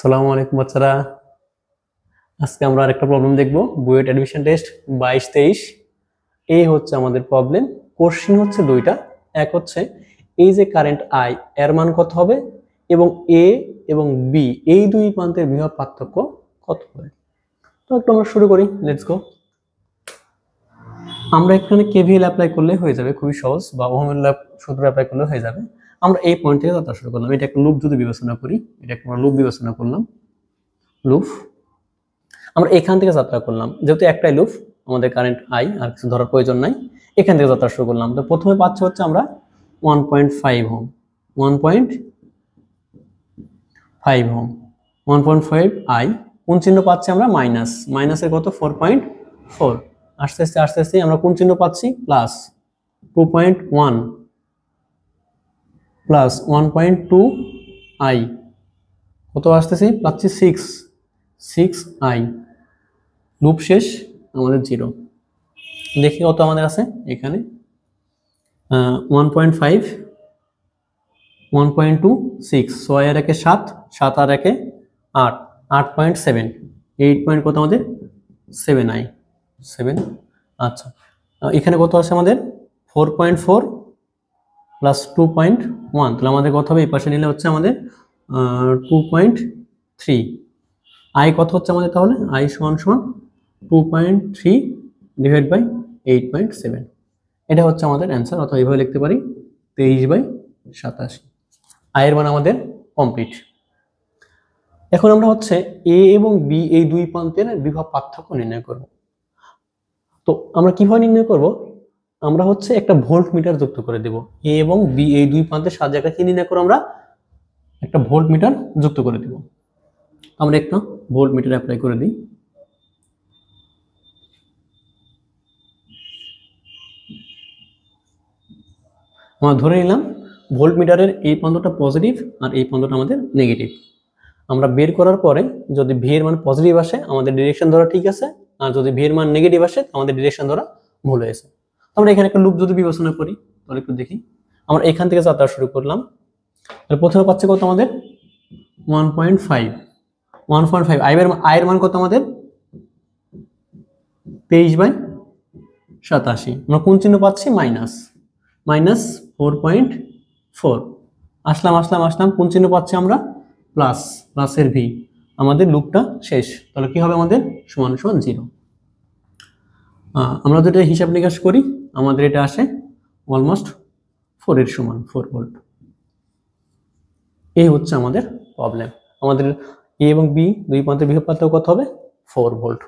আসসালামু আলাইকুম বাচ্চারা। আজকে আমরা আরেকটা প্রবলেম দেখব, বুয়েট অ্যাডমিশন টেস্ট 22-23। এই হচ্ছে আমাদের প্রবলেম। কোশ্চেন হচ্ছে দুইটা। এক হচ্ছে এই যে কারেন্ট আই এর মান কত হবে এবং এ এবং বি এই দুই প্রান্তের বিভব পার্থক্য কত হবে। তো একটু আমরা শুরু করি, লেটস গো। আমরা এখানে কেভিএল অ্যাপ্লাই করলে হয়ে যাবে, খুবই সহজ, বা ওহমের সূত্র অ্যাপ্লাই করলে হয়ে যাবে। আমরা এই পয়েন্ট থেকে যাত্রা শুরু করলাম। এটা একটা লুপ যদি বিবেচনা করি, এটা একটা লুপ বিবেচনা করলাম, লুপ। আমরা এখান থেকে যাত্রা করলাম, যেহেতু একটাই লুপ, আমাদের কারেন্ট আই, আর কিছু ধরার প্রয়োজন নাই। এখান থেকে যাত্রা শুরু করলাম। তো প্রথমে পাচ্ছি হচ্ছে আমরা 1.5 ওহম, 1.5 ওহম, 1.5 আই। কোন চিহ্ন পাচ্ছি আমরা? মাইনাস। মাইনাসের কত? 4.4। আস্তে আস্তে আস্তে আস্তে আমরা কোন চিহ্ন পাচ্ছি? Plus 2.1 plus 1.2 I. কত আসতেছি? পাচ্ছি 6 আই। লুপ শেষ, আমাদের 0। দেখি কত আমাদের আছে এখানে। 1.5, 1.2, 6, 6 আর 1 7, 7 আর 1 8, 8.7, 8 পয়েন্ট কত আমাদের? 7 আই, 7। আচ্ছা, এখানে কত আছে আমাদের? 4.4 প্লাস 2.1, তাহলে আমাদের কত হবে? এই পাশে নিলে হচ্ছে আমাদের 2.3। আই কত হচ্ছে আমাদের তাহলে? আই সমান সমান 2.3 ডিভাইড বাই 8.7। এটা হচ্ছে আমাদের অ্যান্সার, অথবা এইভাবে লিখতে পারি 23/87। আয়ের মান আমাদের কমপ্লিট। এখন আমরা হচ্ছে এ এবং বি এই দুই প্রান্তের বিভব পার্থক্য নির্ণয় করব। তো আমরা কিভাবে নির্ণয় করব? আমরা হচ্ছে একটা ভোল্ট মিটার যুক্ত করে দেব। এ এবং বি এই দুই প্রান্তের সাহায্যে একটা কি নির্ণয় করব? আমরা একটা ভোল্ট মিটার যুক্ত করে দেব। আমরা একটা ভোল্ট মিটার অ্যাপ্লাই করে দিই। আমরা ধরে নিলাম ভোল্ট মিটারের এই প্রান্তটা পজিটিভ আর এই প্রান্তটা আমাদের নেগেটিভ। আমরা বের করার পরে যদি ভি এর মান পজিটিভ আসে আমাদের ডিরেকশন ধরা ঠিক আছে, আর যদি ভি এর মান নেগেটিভ আসে আমাদের ডিরেকশন ধরা ভুল হয়েছে। আমরা এখানে একটা লুপ যদি বিবেচনা করি তাহলে একটু দেখি। আমরা এখান থেকে যাত্রা শুরু করলাম। তাহলে প্রথমে পাচ্ছি কত আমাদের? 1.5। 1.5 আয়ের মান কত আমাদের? 23/87। আমরা কোন চিহ্ন পাচ্ছি? মাইনাস। মাইনাস 4.4। আসলাম কোন চিহ্ন পাচ্ছি আমরা? প্লাস। প্লাসের ভি। আমাদের লুপটা শেষ। তাহলে কি হবে আমাদের? সমান সমান 0। আমরা যদি হিসাব নিকাশ করি আমাদের এটা আসে অলমোস্ট 4 এর সমান, 4 ভোল্ট। এই হচ্ছে আমাদের প্রবলেম। আমাদের এ এবং বি দুই প্রান্তের বিভব পার্থক্য কত হবে? 4 ভোল্ট।